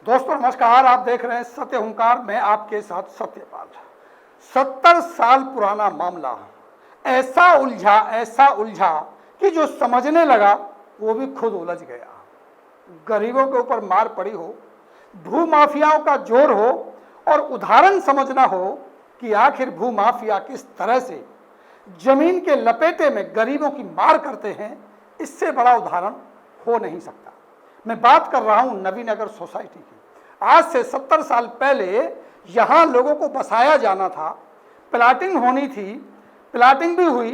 दोस्तों नमस्कार, आप देख रहे हैं सत्य हुंकार में आपके साथ सत्यपाल। 70 साल पुराना मामला ऐसा उलझा कि जो समझने लगा वो भी खुद उलझ गया। गरीबों के ऊपर मार पड़ी हो, भूमाफियाओं का जोर हो और उदाहरण समझना हो कि आखिर भूमाफिया किस तरह से जमीन के लपेटे में गरीबों की मार करते हैं, इससे बड़ा उदाहरण हो नहीं सकता। मैं बात कर रहा हूं नवीनगर सोसाइटी की। आज से 70 साल पहले यहां लोगों को बसाया जाना था, प्लाटिंग होनी थी, प्लाटिंग भी हुई,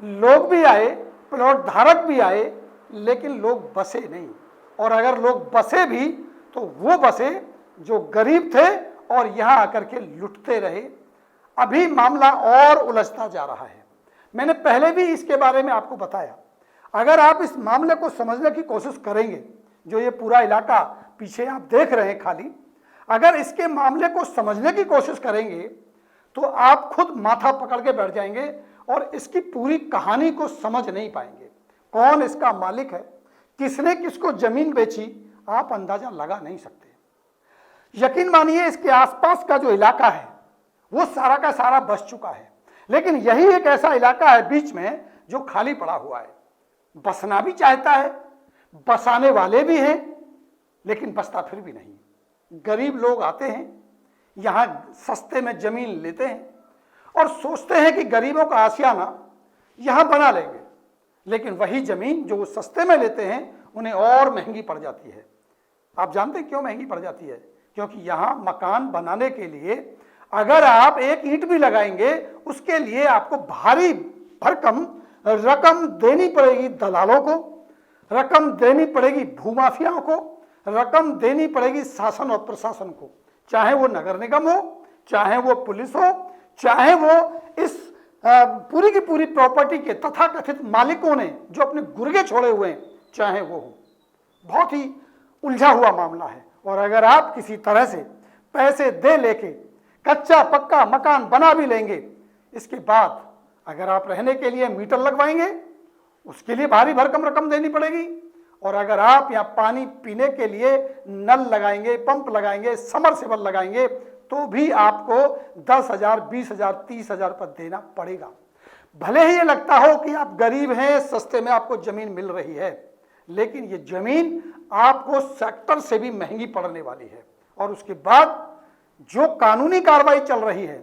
लोग भी आए, प्लॉट धारक भी आए, लेकिन लोग बसे नहीं। और अगर लोग बसे भी तो वो बसे जो गरीब थे और यहां आकर के लुटते रहे। अभी मामला और उलझता जा रहा है। मैंने पहले भी इसके बारे में आपको बताया। अगर आप इस मामले को समझने की कोशिश करेंगे, जो ये पूरा इलाका पीछे आप देख रहे हैं खाली, अगर इसके मामले को समझने की कोशिश करेंगे तो आप खुद माथा पकड़ के बैठ जाएंगे और इसकी पूरी कहानी को समझ नहीं पाएंगे। कौन इसका मालिक है, किसने किसको जमीन बेची, आप अंदाजा लगा नहीं सकते। यकीन मानिए इसके आसपास का जो इलाका है वो सारा का सारा बस चुका है, लेकिन यही एक ऐसा इलाका है बीच में जो खाली पड़ा हुआ है। बसना भी चाहता है, बसाने वाले भी हैं, लेकिन बसता फिर भी नहीं। गरीब लोग आते हैं, यहां सस्ते में जमीन लेते हैं और सोचते हैं कि गरीबों का आशियाना यहां बना लेंगे, लेकिन वही जमीन जो वो सस्ते में लेते हैं उन्हें और महंगी पड़ जाती है। आप जानते हैं क्यों महंगी पड़ जाती है? क्योंकि यहां मकान बनाने के लिए अगर आप एक ईंट भी लगाएंगे उसके लिए आपको भारी भरकम रकम देनी पड़ेगी दलालों को, रकम देनी पड़ेगी भूमाफियाओं को, रकम देनी पड़ेगी शासन और प्रशासन को, चाहे वो नगर निगम हो, चाहे वो पुलिस हो, चाहे वो इस पूरी की पूरी प्रॉपर्टी के तथाकथित मालिकों ने जो अपने गुर्गे छोड़े हुए हैं, चाहे वो हो। बहुत ही उलझा हुआ मामला है। और अगर आप किसी तरह से पैसे दे लेके कच्चा पक्का मकान बना भी लेंगे, इसके बाद अगर आप रहने के लिए मीटर लगवाएंगे उसके लिए भारी भरकम रकम देनी पड़ेगी। और अगर आप यहाँ पानी पीने के लिए नल लगाएंगे, पंप लगाएंगे, समरसेबल लगाएंगे, तो भी आपको 10,000, 20,000, 30,000 रुपये देना पड़ेगा। भले ही ये लगता हो कि आप गरीब हैं, सस्ते में आपको जमीन मिल रही है, लेकिन ये जमीन आपको सेक्टर से भी महंगी पड़ने वाली है। और उसके बाद जो कानूनी कार्रवाई चल रही है,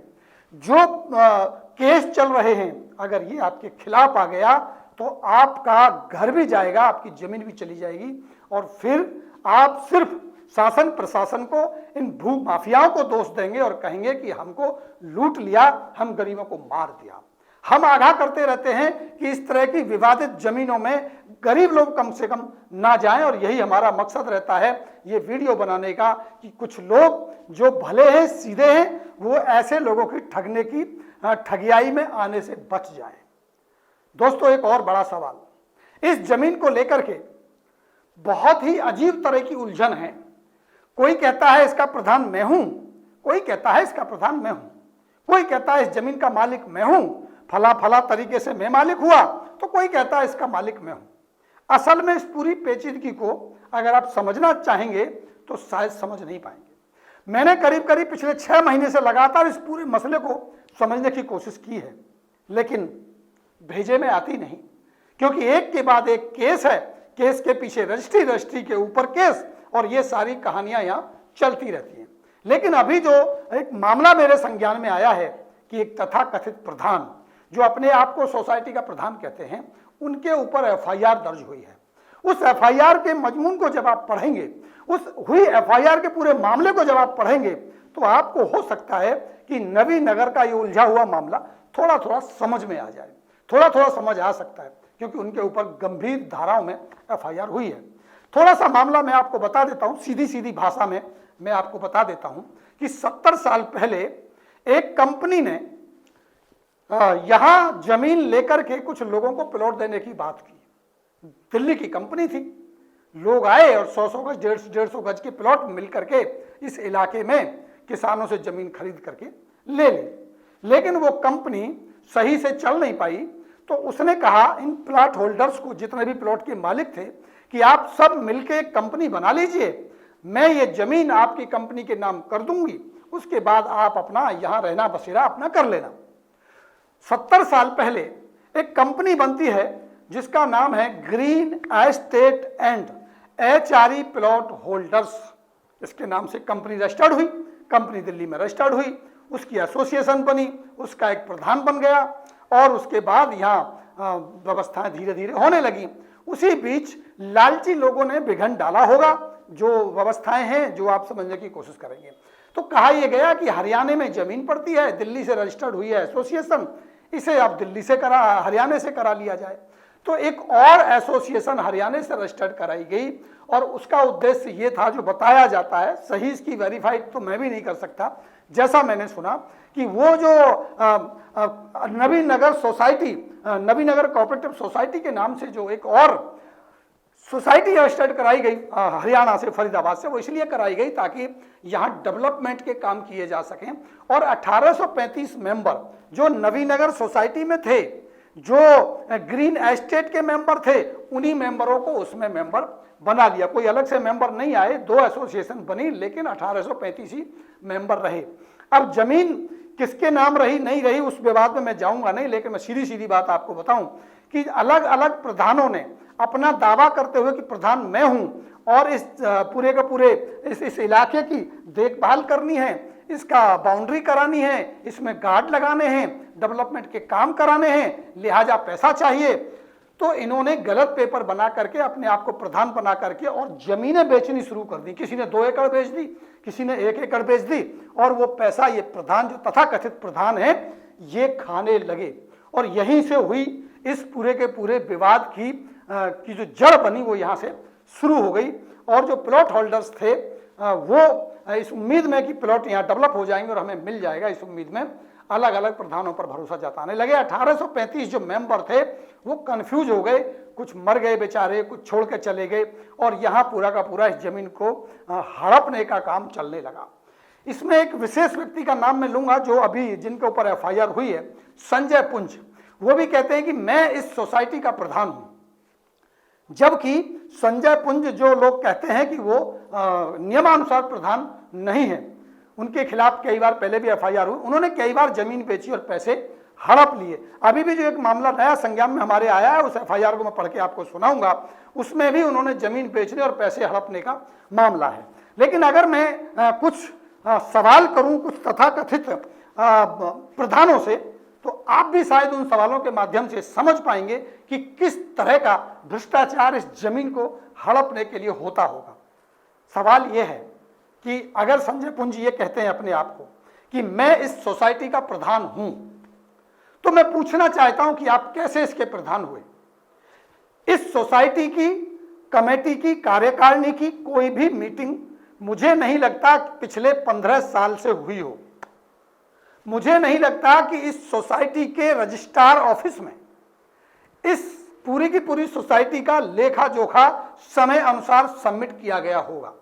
जो केस चल रहे हैं, अगर ये आपके खिलाफ आ गया तो आपका घर भी जाएगा, आपकी जमीन भी चली जाएगी। और फिर आप सिर्फ शासन प्रशासन को, इन भू माफियाओं को दोष देंगे और कहेंगे कि हमको लूट लिया, हम गरीबों को मार दिया। हम आगाह करते रहते हैं कि इस तरह की विवादित जमीनों में गरीब लोग कम से कम ना जाएं, और यही हमारा मकसद रहता है ये वीडियो बनाने का, कि कुछ लोग जो भले हैं, सीधे हैं, वो ऐसे लोगों की ठगने की ठगियाई में आने से बच जाएं। दोस्तों एक और बड़ा सवाल, इस जमीन को लेकर के बहुत ही अजीब तरह की उलझन है। कोई कहता है इसका प्रधान मैं हूं, कोई कहता है इसका प्रधान मैं हूं, कोई कहता है इस जमीन का मालिक मैं हूं, फला फला तरीके से मैं मालिक हुआ, तो कोई कहता है इसका मालिक मैं हूं। असल में इस पूरी पेचीदगी को अगर आप समझना चाहेंगे तो शायद समझ नहीं पाएंगे। मैंने करीब करीब पिछले 6 महीने से लगातार इस पूरे मसले को समझने की कोशिश की है, लेकिन भेजे में आती नहीं, क्योंकि एक के बाद एक केस है, केस के पीछे रजिस्ट्री के ऊपर केस, और ये सारी कहानियां यहाँ चलती रहती हैं। लेकिन अभी जो एक मामला मेरे संज्ञान में आया है कि एक तथाकथित प्रधान, जो अपने आप को सोसाइटी का प्रधान कहते हैं, उनके ऊपर एफआईआर दर्ज हुई है। उस एफआईआर के मजमून को जब आप पढ़ेंगे, उस हुई एफआईआर के पूरे मामले को जब आप पढ़ेंगे, तो आपको हो सकता है कि नवीनगर का ये उलझा हुआ मामला थोड़ा थोड़ा समझ में आ जाए, थोड़ा थोड़ा समझ आ सकता है, क्योंकि उनके ऊपर गंभीर धाराओं में एफआईआर हुई है। थोड़ा सा मामला मैं आपको बता देता हूं, सीधी सीधी भाषा में मैं आपको बता देता हूं कि 70 साल पहले एक कंपनी ने यहां जमीन लेकर के कुछ लोगों को प्लॉट देने की बात की। दिल्ली की कंपनी थी, लोग आए और 100-100 गज, 150-150 गज के प्लॉट मिल करके इस इलाके में किसानों से जमीन खरीद करके ले ली। लेकिन वो कंपनी सही से चल नहीं पाई, तो उसने कहा इन प्लॉट होल्डर्स को, जितने भी प्लॉट के मालिक थे, कि आप सब मिलके एक कंपनी बना लीजिए, मैं ये जमीन आपकी कंपनी के नाम कर दूंगी, उसके बाद आप अपना यहां रहना बसेरा अपना कर लेना। 70 साल पहले एक कंपनी बनती है जिसका नाम है green estate and HRE plot holders. इसके नाम से कंपनी रजिस्टर्ड हुई, कंपनी दिल्ली में रजिस्टर्ड हुई, उसकी एसोसिएशन बनी, उसका एक प्रधान बन गया और उसके बाद यहाँ व्यवस्थाएं धीरे धीरे होने लगी। उसी बीच लालची लोगों ने विघन डाला होगा, जो व्यवस्थाएं हैं जो आप समझने की कोशिश करेंगे। तो कहा यह गया कि हरियाणा में जमीन पड़ती है, दिल्ली से रजिस्टर्ड हुई है एसोसिएशन, इसे अब दिल्ली से हरियाणा से करा लिया जाए। तो एक और एसोसिएशन हरियाणा से रजिस्टर्ड कराई गई और उसका उद्देश्य ये था, जो बताया जाता है, सही इसकी वेरीफाइड तो मैं भी नहीं कर सकता, जैसा मैंने सुना कि वो जो नवीन नगर सोसाइटी, नवीन नगर कोऑपरेटिव सोसाइटी के नाम से जो एक और सोसाइटी रजिस्टर्ड कराई गई हरियाणा से, फरीदाबाद से, वो इसलिए कराई गई ताकि यहाँ डेवलपमेंट के काम किए जा सकें। और 1835 मेंबर जो नवीन नगर सोसाइटी में थे, जो ग्रीन एस्टेट के मेंबर थे, उन्हीं मेंबरों को उसमें मेंबर बना लिया। कोई अलग से मेंबर नहीं आए, 2 एसोसिएशन बनी, लेकिन 1835 ही मेंबर रहे। अब जमीन किसके नाम रही नहीं रही उस विवाद में मैं जाऊंगा नहीं, लेकिन मैं सीधी सीधी बात आपको बताऊं कि अलग अलग प्रधानों ने अपना दावा करते हुए कि प्रधान मैं हूं और इस पूरे का पूरे इस इलाके की देखभाल करनी है, इसका बाउंड्री करानी है, इसमें गार्ड लगाने हैं, डेवलपमेंट के काम कराने हैं, लिहाजा पैसा चाहिए। तो इन्होंने गलत पेपर बना करके अपने आप को प्रधान बना करके और जमीनें बेचनी शुरू कर दी। किसी ने 2 एकड़ बेच दी, किसी ने 1 एकड़ बेच दी, और वो पैसा ये प्रधान, जो तथाकथित प्रधान है, ये खाने लगे। और यहीं से हुई इस पूरे के पूरे विवाद की जो जड़ बनी, वो यहाँ से शुरू हो गई। और जो प्लॉट होल्डर्स थे वो इस उम्मीद में कि प्लॉट यहाँ डेवलप हो जाएंगे और हमें मिल जाएगा, इस उम्मीद में अलग अलग प्रधानों पर भरोसा जताने लगे। 1835 जो मेंबर थे वो कंफ्यूज हो गए, कुछ मर गए बेचारे, कुछ छोड़ के चले गए, और यहाँ पूरा का पूरा इस जमीन को हड़पने का काम चलने लगा। इसमें एक विशेष व्यक्ति का नाम मैं लूंगा जो अभी जिनके ऊपर FIR हुई है, संजय पुंज। वो भी कहते हैं कि मैं इस सोसाइटी का प्रधान हूं, जबकि संजय पुंज जो लोग कहते हैं कि वो नियमानुसार प्रधान नहीं है, उनके खिलाफ कई बार पहले भी FIR हुई, उन्होंने कई बार जमीन बेची और पैसे हड़प लिए। अभी भी जो एक मामला नया संज्ञान में हमारे आया है, उस FIR को मैं पढ़ के आपको सुनाऊंगा, उसमें भी उन्होंने जमीन बेचने और पैसे हड़पने का मामला है। लेकिन अगर मैं कुछ सवाल करूं कुछ तथाकथित प्रधानों से, तो आप भी शायद उन सवालों के माध्यम से समझ पाएंगे कि किस तरह का भ्रष्टाचार इस जमीन को हड़पने के लिए होता होगा। सवाल यह है कि अगर संजय पुंज ये कहते हैं अपने आप को कि मैं इस सोसाइटी का प्रधान हूं, तो मैं पूछना चाहता हूं कि आप कैसे इसके प्रधान हुए। इस सोसाइटी की कमेटी की कार्यकारिणी की कोई भी मीटिंग मुझे नहीं लगता पिछले 15 साल से हुई हो। मुझे नहीं लगता कि इस सोसाइटी के रजिस्ट्रार ऑफिस में इस पूरी की पूरी सोसाइटी का लेखा जोखा समय अनुसार सबमिट किया गया होगा।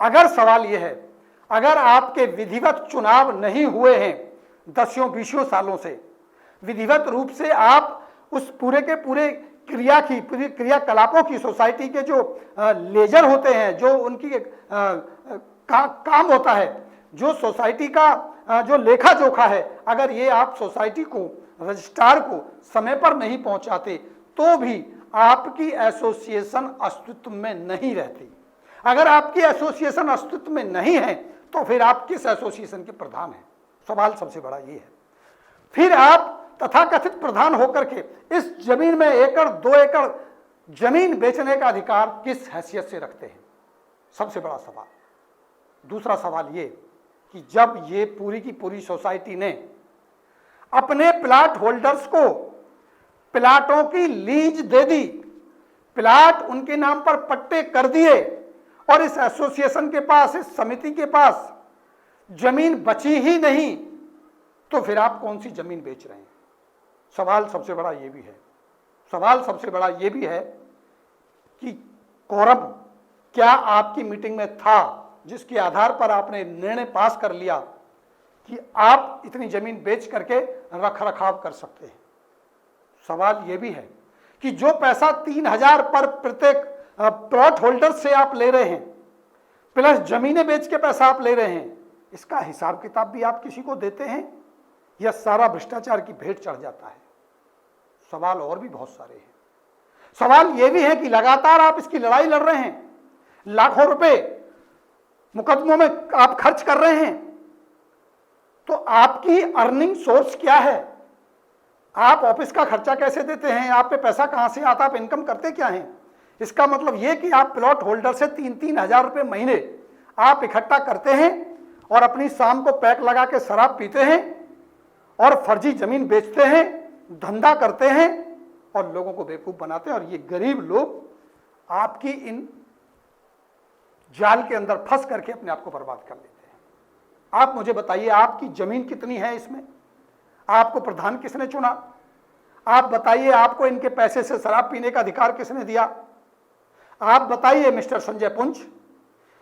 अगर सवाल यह है, अगर आपके विधिवत चुनाव नहीं हुए हैं 10-20 सालों से, विधिवत रूप से आप उस पूरे के पूरे पूरी क्रियाकलापों की, सोसाइटी के जो लेजर होते हैं, जो उनकी काम होता है, जो सोसाइटी का जो लेखा जोखा है, अगर ये आप सोसाइटी को, रजिस्ट्रार को समय पर नहीं पहुंचाते, तो भी आपकी एसोसिएशन अस्तित्व में नहीं रहती। अगर आपकी एसोसिएशन अस्तित्व में नहीं है, तो फिर आप किस एसोसिएशन के प्रधान हैं? सवाल सबसे बड़ा ये है। फिर आप तथाकथित प्रधान होकर के इस जमीन में 1-2 एकड़ जमीन बेचने का अधिकार किस हैसियत से रखते हैं? सबसे बड़ा सवाल। दूसरा सवाल ये कि जब ये पूरी की पूरी सोसाइटी ने अपने प्लाट होल्डर्स को प्लाटों की लीज दे दी, प्लाट उनके नाम पर पट्टे कर दिए, और इस एसोसिएशन के पास, इस समिति के पास जमीन बची ही नहीं, तो फिर आप कौन सी जमीन बेच रहे हैं? सवाल सबसे बड़ा ये भी है। सवाल सबसे बड़ा ये भी है कि कोरम क्या आपकी मीटिंग में था जिसके आधार पर आपने निर्णय पास कर लिया कि आप इतनी जमीन बेच करके रख रखाव कर सकते हैं? सवाल ये भी है कि जो पैसा 3000 पर प्रत्येक प्लॉट होल्डर से आप ले रहे हैं, प्लस जमीनें बेच के पैसा आप ले रहे हैं, इसका हिसाब किताब भी आप किसी को देते हैं या सारा भ्रष्टाचार की भेंट चढ़ जाता है? सवाल और भी बहुत सारे हैं। सवाल यह भी है कि लगातार आप इसकी लड़ाई लड़ रहे हैं, लाखों रुपए मुकदमों में आप खर्च कर रहे हैं, तो आपकी अर्निंग सोर्स क्या है? आप ऑफिस का खर्चा कैसे देते हैं? आप पे पैसा कहां से आता? आप इनकम करते क्या हैं? इसका मतलब यह कि आप प्लॉट होल्डर से 3-3 हजार रुपए महीने आप इकट्ठा करते हैं और अपनी शाम को पैक लगा के शराब पीते हैं और फर्जी जमीन बेचते हैं, धंधा करते हैं और लोगों को बेवकूफ बनाते हैं। और ये गरीब लोग आपकी इन जाल के अंदर फंस करके अपने आप को बर्बाद कर लेते हैं। आप मुझे बताइए, आपकी जमीन कितनी है इसमें? आपको प्रधान किसने चुना? आप बताइए, आपको इनके पैसे से शराब पीने का अधिकार किसने दिया? आप बताइए मिस्टर संजय पुंज,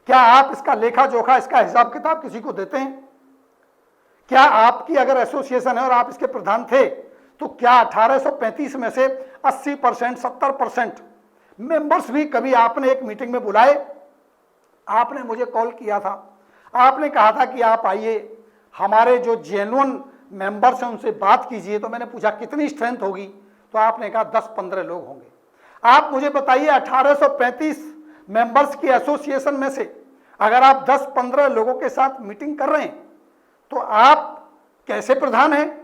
क्या आप इसका लेखा जोखा, इसका हिसाब किताब किसी को देते हैं? क्या आपकी अगर एसोसिएशन है और आप इसके प्रधान थे, तो क्या 1835 में से 80%, 70% मेंबर्स भी कभी आपने एक मीटिंग में बुलाए? आपने मुझे कॉल किया था, आपने कहा था कि आप आइए, हमारे जो जेन्युइन मेंबर्स हैं उनसे बात कीजिए। तो मैंने पूछा कितनी स्ट्रेंथ होगी, तो आपने कहा 10-15 लोग होंगे। आप मुझे बताइए, 1835 मेंबर्स की एसोसिएशन में से अगर आप 10-15 लोगों के साथ मीटिंग कर रहे हैं, तो आप कैसे प्रधान हैं?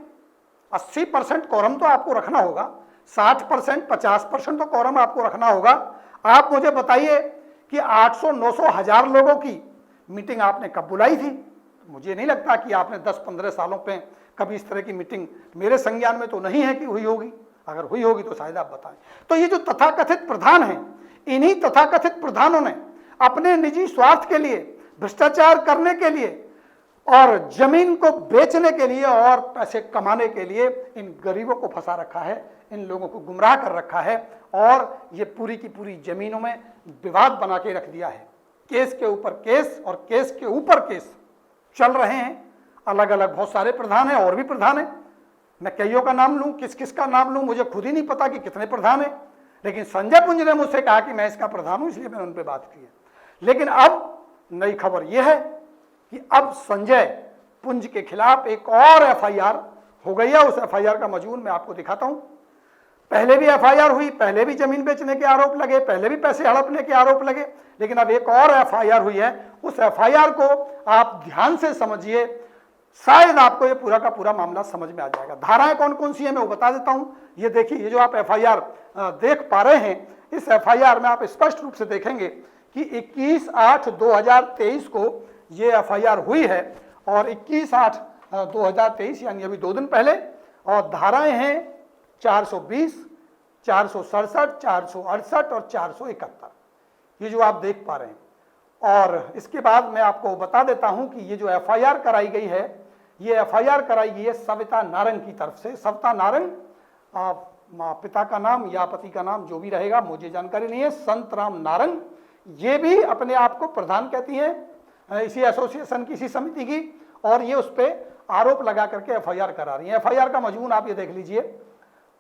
80% कोरम तो आपको रखना होगा, 60%, 50% तो कोरम आपको रखना होगा। आप मुझे बताइए कि 800, 900, 1000 लोगों की मीटिंग आपने कब बुलाई थी? मुझे नहीं लगता कि आपने 10-15 सालों पे कभी इस तरह की मीटिंग, मेरे संज्ञान में तो नहीं है कि हुई होगी। अगर हुई होगी तो शायद आप बताएं। तो ये जो तथाकथित प्रधान हैं, इन्हीं तथाकथित प्रधानों ने अपने निजी स्वार्थ के लिए, भ्रष्टाचार करने के लिए और जमीन को बेचने के लिए और पैसे कमाने के लिए इन गरीबों को फंसा रखा है, इन लोगों को गुमराह कर रखा है और ये पूरी की पूरी जमीनों में विवाद बना के रख दिया है। केस के ऊपर केस और केस के ऊपर केस चल रहे हैं। अलग अलग बहुत सारे प्रधान हैं, और भी प्रधान हैं। मैं कईयों का नाम लूं, किस किस का नाम लूं, मुझे खुद ही नहीं पता कि कितने प्रधान हैं। लेकिन संजय पुंज ने मुझसे कहा कि मैं इसका प्रधान हूं, इसलिए मैंने उन पर बात की है। लेकिन अब नई खबर यह है कि अब संजय पुंज के खिलाफ एक और एफआईआर हो गई है। उस एफआईआर का मजमून मैं आपको दिखाता हूं। पहले भी एफआईआर हुई, पहले भी जमीन बेचने के आरोप लगे, पहले भी पैसे हड़पने के आरोप लगे, लेकिन अब एक और एफआईआर हुई है। उस एफआईआर को आप ध्यान से समझिए, शायद आपको ये पूरा का पूरा मामला समझ में आ जाएगा। धाराएं कौन कौन सी है मैं वो बता देता हूं। ये देखिए, ये जो आप एफआईआर देख पा रहे हैं, इस एफआईआर में आप स्पष्ट रूप से देखेंगे कि 21/8/2023 को ये एफआईआर हुई है और 21/8/2023 यानी अभी 2 दिन पहले। और धाराएं हैं 420, 467, 468 और 471, ये जो आप देख पा रहे हैं। और इसके बाद मैं आपको बता देता हूं कि ये जो एफआईआर कराई गई है, ये एफआईआर कराई गई है सविता नारंग की तरफ से। सविता नारंग, पिता का नाम या पति का नाम जो भी रहेगा मुझे जानकारी नहीं है, संतराम नारंग, ये भी अपने आप को प्रधान कहती है इसी एसोसिएशन की, इसी समिति की, और ये उस पर आरोप लगा करके एफआईआर करा रही है। एफआईआर का मजमून आप ये देख लीजिए,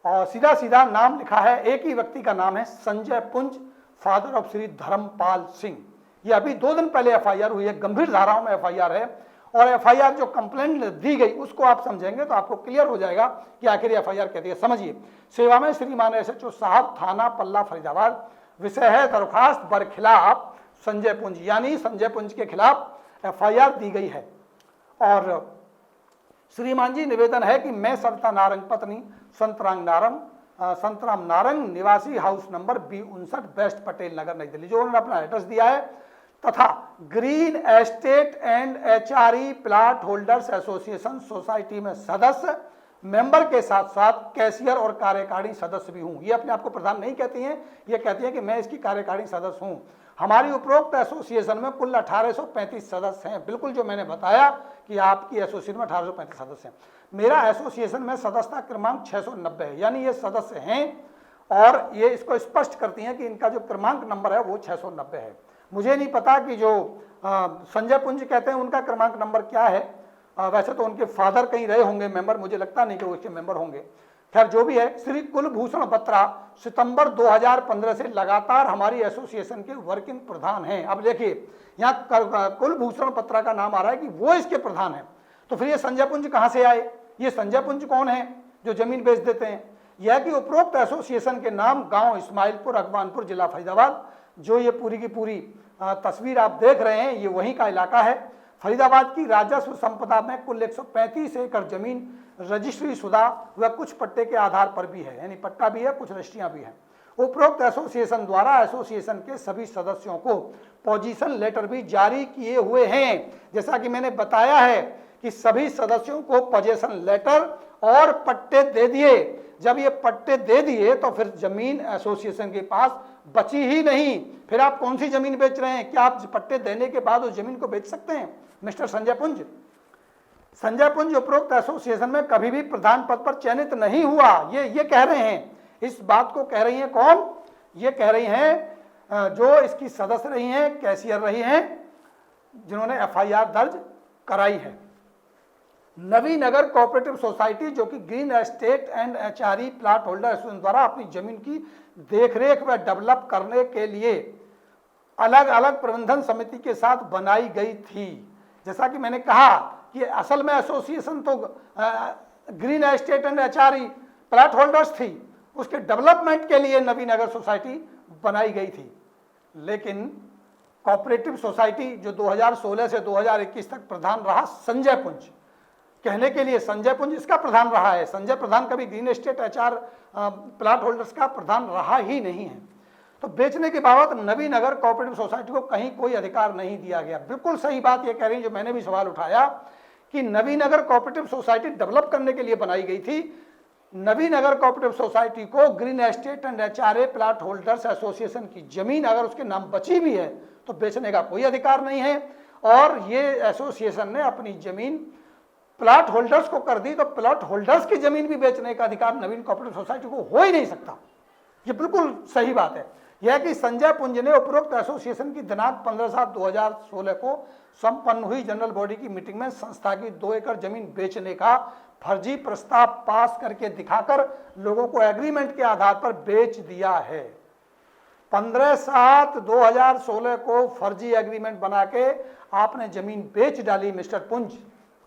और सीधा सीधा नाम लिखा है, एक ही व्यक्ति का नाम है, संजय पुंज, फादर ऑफ श्री धर्मपाल सिंह। ये अभी 2 दिन पहले एफआईआर हुई है, गंभीर धाराओं में एफआईआर है। और एफआईआर जो कंप्लेंट दी गई उसको आप समझेंगे तो आपको क्लियर हो जाएगा कि आखिर एफआईआर कहती है। समझिए, सेवा में श्रीमान एसएचओ साहब, थाना पल्ला फरीदाबाद। विषय है दरखास्त बरखिलाफ संजय पुंज, यानी संजय पुंज के खिलाफ एफआईआर दी गई है। और श्रीमान जी, निवेदन है कि मैं सविता नारंग पत्नी संतराम नारंग, निवासी house number B59, West Patel Nagar, New Delhi, जो उन्होंने अपना एड्रेस दिया है, तथा green estate and HRE plot holders association society में सदस्य, मेंबर के साथ साथ कैशियर और कार्यकारिणी सदस्य भी हूं। ये अपने आप को प्रधान नहीं कहती हैं, ये कहती हैं कि मैं इसकी कार्यकारिणी सदस्य हूं। हमारी उपरोक्त एसोसिएशन में कुल 1835 सदस्य हैं। बिल्कुल जो मैंने बताया कि आपकी एसोसिएशन में 1835 सदस्य हैं। मेरा एसोसिएशन में सदस्यता क्रमांक 690 है, यानी ये सदस्य हैं और ये इसको स्पष्ट करती हैं कि इनका जो क्रमांक नंबर है वो 690 है। मुझे नहीं पता कि जो संजय पुंज कहते हैं उनका क्रमांक नंबर क्या है। वैसे तो उनके फादर कहीं रहे होंगे मेंबर, मुझे लगता नहीं कि वो इसके मेंबर होंगे। खैर जो भी है, श्री कुलभूषण बत्रा सितंबर 2015 से लगातार हमारी एसोसिएशन के वर्किंग प्रधान हैं। अब देखिए यहाँ कुलभूषण बत्रा का नाम आ रहा है कि वो इसके प्रधान हैं, तो फिर ये संजय पुंज कहाँ से आए? ये संजय पुंज कौन है जो जमीन बेच देते हैं? यह कि उपरोक्त एसोसिएशन के नाम गांव इस्माइलपुर, अगवानपुर, जिला फरीदाबाद। जो ये पूरी की पूरी तस्वीर आप देख रहे हैं, ये वहीं का इलाका है। फरीदाबाद की राजस्व संपदा में कुल 135 एकड़ जमीन रजिस्ट्री शुदा व कुछ पट्टे के आधार पर भी है, यानी पट्टा भी है, कुछ रजिस्ट्रियां भी हैं। उपरोक्त एसोसिएशन द्वारा एसोसिएशन के सभी सदस्यों को पोजीशन लेटर भी जारी किए हुए हैं। जैसा कि मैंने बताया है कि सभी सदस्यों को पोजीशन लेटर और पट्टे दे दिए। जब ये पट्टे दे दिए तो फिर जमीन एसोसिएशन के पास बची ही नहीं। फिर आप कौन सी जमीन बेच रहे हैं? क्या आप पट्टे देने के बाद उस जमीन को बेच सकते हैं? मिस्टर संजय पुंज, संजय पुंज उपरोक्त एसोसिएशन में कभी भी प्रधान पद पर चयनित नहीं हुआ। ये कह रहे हैं, इस बात को कह रही हैं कौन? ये कह रही हैं जो इसकी सदस्य रही हैं, कैशियर रही हैं, जिन्होंने एफआईआर दर्ज कराई है। नवीनगर कोऑपरेटिव सोसाइटी जो कि green estate and HRE plot holder association द्वारा अपनी जमीन की देखरेख व डेवलप करने के लिए अलग अलग प्रबंधन समिति के साथ बनाई गई थी। जैसा कि मैंने कहा कि असल में एसोसिएशन तो green estate and HRE plot holders थी, उसके डेवलपमेंट के लिए नवीनगर सोसाइटी बनाई गई थी। लेकिन कोऑपरेटिव सोसाइटी जो 2016 से 2021 तक प्रधान रहा संजय पुंज, कहने के लिए संजय पुंज इसका प्रधान रहा है। संजय प्रधान कभी green estate HR plot holders का प्रधान रहा ही नहीं है। तो बेचने के बाबत नवीनगर कोऑपरेटिव सोसाइटी को कहीं कोई अधिकार नहीं दिया गया। बिल्कुल सही बात ये कह रही है, जो मैंने भी सवाल उठाया कि नवीनगर कोऑपरेटिव सोसाइटी डेवलप करने के लिए बनाई गई थी। नवीनगर कोऑपरेटिव सोसाइटी को green estate and HRA plot holders association की जमीन अगर उसके नाम बची भी है तो बेचने का कोई अधिकार नहीं है। और ये एसोसिएशन ने अपनी जमीन प्लॉट होल्डर्स को कर दी, तो प्लॉट होल्डर्स की जमीन भी बेचने का अधिकार नवीन कोऑपरेटिव सोसाइटी को हो ही नहीं सकता। ये बिल्कुल सही बात है। यह कि संजय पुंज ने उपरोक्त एसोसिएशन की दिनांक 15/7/2016 को संपन्न हुई जनरल बॉडी की मीटिंग में संस्था की 2 एकड़ जमीन बेचने का फर्जी प्रस्ताव पास करके दिखाकर लोगों को एग्रीमेंट के आधार पर बेच दिया है। 15/7/2016 को फर्जी एग्रीमेंट बना के आपने जमीन बेच डाली मिस्टर पुंज,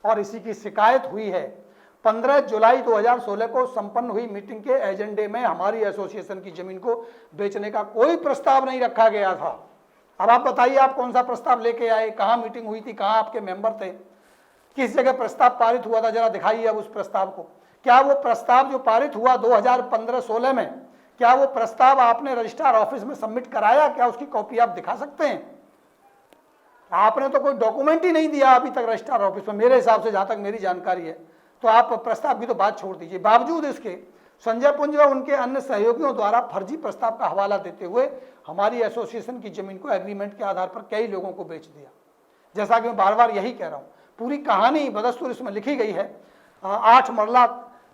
और इसी की शिकायत हुई है। 15 जुलाई 2016 को संपन्न हुई मीटिंग के एजेंडे में हमारी एसोसिएशन की जमीन को बेचने का कोई प्रस्ताव नहीं रखा गया था। अब आप बताइए, आप कौन सा प्रस्ताव लेके आए? कहाँ मीटिंग हुई थी? कहाँ आपके मेंबर थे? किस जगह प्रस्ताव पारित हुआ था? जरा दिखाइए अब उस प्रस्ताव को। क्या वो प्रस्ताव जो पारित हुआ 2015-16 में, क्या वो प्रस्ताव आपने रजिस्ट्रार ऑफिस में सबमिट कराया? क्या उसकी कॉपी आप दिखा सकते हैं? आपने तो कोई डॉक्यूमेंट ही नहीं दिया अभी तक रजिस्ट्रार ऑफिस में, मेरे हिसाब से, जहां तक मेरी जानकारी है। तो आप प्रस्ताव की तो बात छोड़ दीजिए। बावजूद इसके संजय पुंज व उनके अन्य सहयोगियों द्वारा फर्जी प्रस्ताव का हवाला देते हुए हमारी एसोसिएशन की जमीन को एग्रीमेंट के आधार पर कई लोगों को बेच दिया। जैसा कि मैं बार बार यही कह रहा हूँ, पूरी कहानी बदस्तूर इसमें लिखी गई है। 8 मरला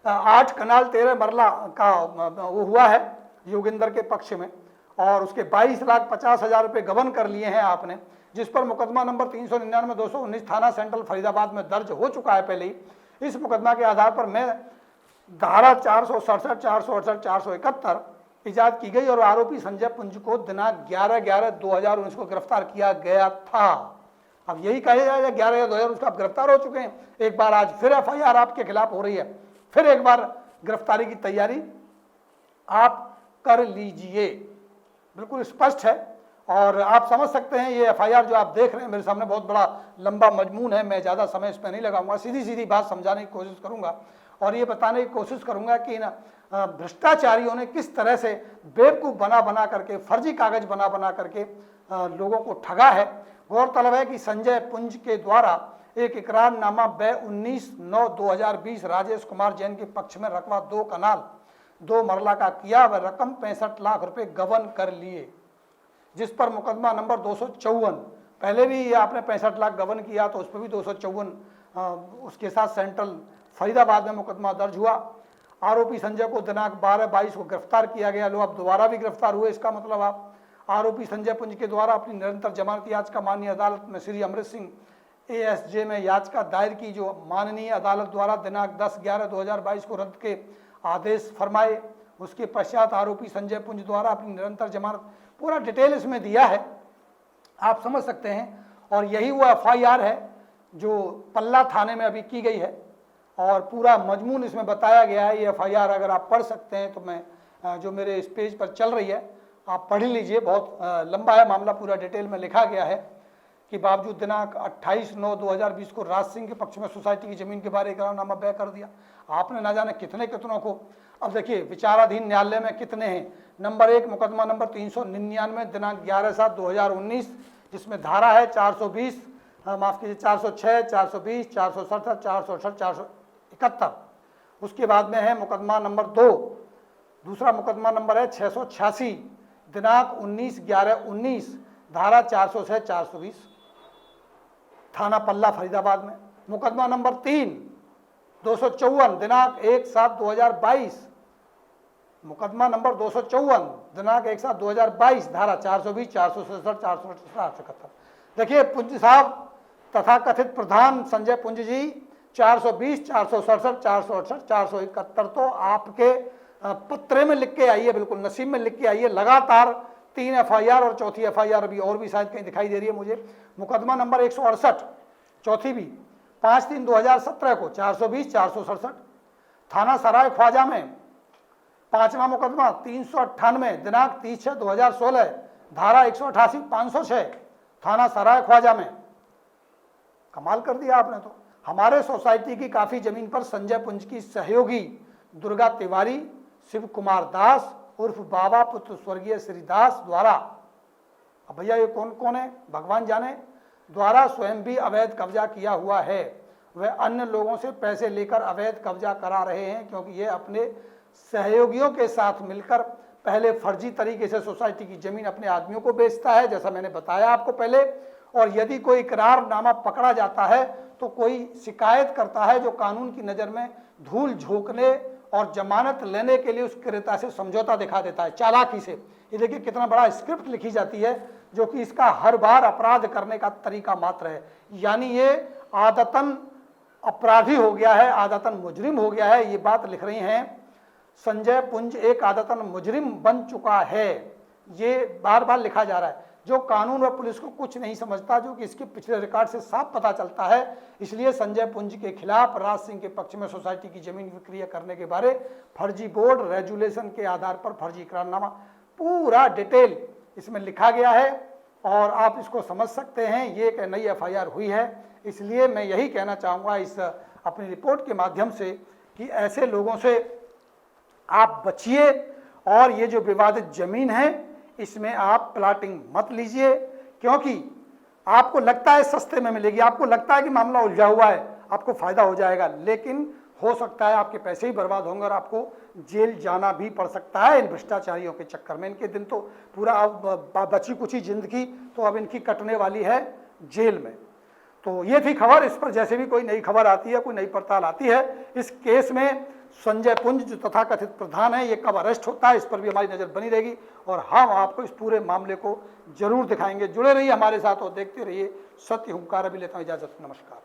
8 कनाल 13 मरला का वो हुआ है योगिंदर के पक्ष में, और उसके 22,50,000 रुपये गबन कर लिए हैं आपने, जिस पर मुकदमा नंबर 399/219 थाना सेंट्रल फरीदाबाद में दर्ज हो चुका है पहले ही। इस मुकदमा के आधार पर मैं धारा 467, 468, 471 इजाद की गई और आरोपी संजय पुंज को दिनांक 11/11/2019 को गिरफ्तार किया गया था। अब यही कहे जाए 11/11/2019 को आप गिरफ्तार हो चुके हैं। एक बार आज फिर एफआईआर आपके खिलाफ हो रही है, फिर एक बार गिरफ्तारी की तैयारी आप कर लीजिए। बिल्कुल स्पष्ट है और आप समझ सकते हैं। ये एफआईआर जो आप देख रहे हैं मेरे सामने बहुत बड़ा लंबा मजमून है, मैं ज़्यादा समय इस पर नहीं लगाऊंगा, सीधी सीधी बात समझाने की कोशिश करूंगा और ये बताने की कोशिश करूंगा कि ना भ्रष्टाचारियों ने किस तरह से बेवकूफ़ बना करके, फर्जी कागज बना करके लोगों को ठगा है। गौरतलब है कि संजय पुंज के द्वारा एक इकरारनामा 19/9/2020 राजेश कुमार जैन के पक्ष में रकबा 2 कनाल 2 मरला का किया व रकम 65 लाख रुपए गबन कर लिए, जिस पर मुकदमा नंबर 254, पहले भी आपने 65 लाख गबन किया तो उस पर भी 254 उसके साथ सेंट्रल फरीदाबाद में मुकदमा दर्ज हुआ। आरोपी संजय को दिनांक 12/22 को गिरफ्तार किया गया। लोग अब दोबारा भी गिरफ्तार हुए, इसका मतलब आप आरोपी संजय पुंज के द्वारा अपनी निरंतर जमानत याचिका माननीय अदालत में श्री अमृत सिंह ASJ में याचिका दायर की, जो माननीय अदालत द्वारा दिनांक 10/11/2022 को रद्द के आदेश फरमाए। उसके पश्चात आरोपी संजय पुंज द्वारा अपनी निरंतर जमानत, पूरा डिटेल इसमें दिया है, आप समझ सकते हैं। और यही वो FIR है जो पल्ला थाने में अभी की गई है और पूरा मजमून इसमें बताया गया है। ये FIR अगर आप पढ़ सकते हैं तो मैं जो मेरे इस पेज पर चल रही है आप पढ़ लीजिए, बहुत लंबा है मामला, पूरा डिटेल में लिखा गया है कि बावजूद दिनांक 28/9/2020 को राज सिंह के पक्ष में सोसाइटी की जमीन के बारे इकरारनामा तय कर दिया। आपने ना जाने कितनों को, अब देखिए विचाराधीन न्यायालय में कितने हैं। नंबर 1 मुकदमा नंबर 399 दिनांक 11/7/2019, जिसमें धारा है 420, माफ कीजिए 406, 420, 467, 468, 471। उसके बाद में है मुकदमा नंबर 2, दूसरा मुकदमा नंबर है 686 दिनांक 19/11/19, धारा 406, 420, थाना पल्ला फरीदाबाद में। मुकदमा नंबर 3 254 दिनांक 1/7/2022, मुकदमा नंबर 254 दिनांक 1/7/2022, धारा 420, 467, 471। देखिए पुंज साहब तथा कथित प्रधान संजय पुंज जी 420, 467, 468, 471 तो आपके पत्रे में लिख के आई है, बिल्कुल नसीब में लिख के आई है। लगातार 3 FIR और चौथी FIR अभी और भी शायद कहीं दिखाई दे रही है मुझे। मुकदमा नंबर 168 चौथी भी 5/3/2017 को 420, 467, थाना सराय ख्वाजा में। पांचवा मुकदमा 398 दिनांक 30/6/2016, धारा 188, 506, थाना सराय ख्वाजा में। कमाल कर दिया आपने तो। हमारे सोसाइटी की काफी जमीन पर संजय पुंज की सहयोगी दुर्गा तिवारी, शिव कुमार दास उर्फ बाबा पुत्र स्वर्गीय श्री दास द्वारा, अब भैया ये कौन कौन है भगवान जाने, द्वारा स्वयं भी अवैध कब्जा किया हुआ है। वह अन्य लोगों से पैसे लेकर अवैध कब्जा करा रहे हैं, क्योंकि ये अपने सहयोगियों के साथ मिलकर पहले फर्जी तरीके से सोसाइटी की जमीन अपने आदमियों को बेचता है, जैसा मैंने बताया आपको पहले। और यदि कोई इकरारनामा पकड़ा जाता है तो कोई शिकायत करता है जो कानून की नज़र में धूल झोंकने और जमानत लेने के लिए उस क्रेता से समझौता दिखा देता है चालाकी से। ये देखिए कितना बड़ा स्क्रिप्ट लिखी जाती है, जो कि इसका हर बार अपराध करने का तरीका मात्र है। यानी ये आदतन अपराधी हो गया है, आदतन मुजरिम हो गया है। ये बात लिख रही हैं संजय पुंज एक आदतन मुजरिम बन चुका है, ये बार बार लिखा जा रहा है। जो कानून व पुलिस को कुछ नहीं समझता, जो कि इसके पिछले रिकॉर्ड से साफ पता चलता है। इसलिए संजय पुंज के खिलाफ राज सिंह के पक्ष में सोसाइटी की जमीन विक्री करने के बारे फर्जी बोर्ड रेजुलेशन के आधार पर फर्जी इकरारनामा, पूरा डिटेल इसमें लिखा गया है और आप इसको समझ सकते हैं। ये एक नई FIR हुई है, इसलिए मैं यही कहना चाहूँगा इस अपनी रिपोर्ट के माध्यम से कि ऐसे लोगों से आप बचिए और ये जो विवादित जमीन है इसमें आप प्लाटिंग मत लीजिए, क्योंकि आपको लगता है सस्ते में मिलेगी, आपको लगता है कि मामला उलझा हुआ है, आपको फायदा हो जाएगा, लेकिन हो सकता है आपके पैसे ही बर्बाद होंगे और आपको जेल जाना भी पड़ सकता है इन भ्रष्टाचारियों के चक्कर में। इनके दिन तो पूरा अब बची कुची जिंदगी तो अब इनकी कटने वाली है जेल में। तो ये थी खबर। इस पर जैसे भी कोई नई खबर आती है, कोई नई पड़ताल आती है, इस केस में संजय पुंज जो तथाकथित प्रधान है, ये कब अरेस्ट होता है इस पर भी हमारी नज़र बनी रहेगी और हम आपको इस पूरे मामले को जरूर दिखाएंगे। जुड़े रहिए हमारे साथ और देखते रहिए सत्य हुंकार। अभी लेता हूँ इजाजत, नमस्कार।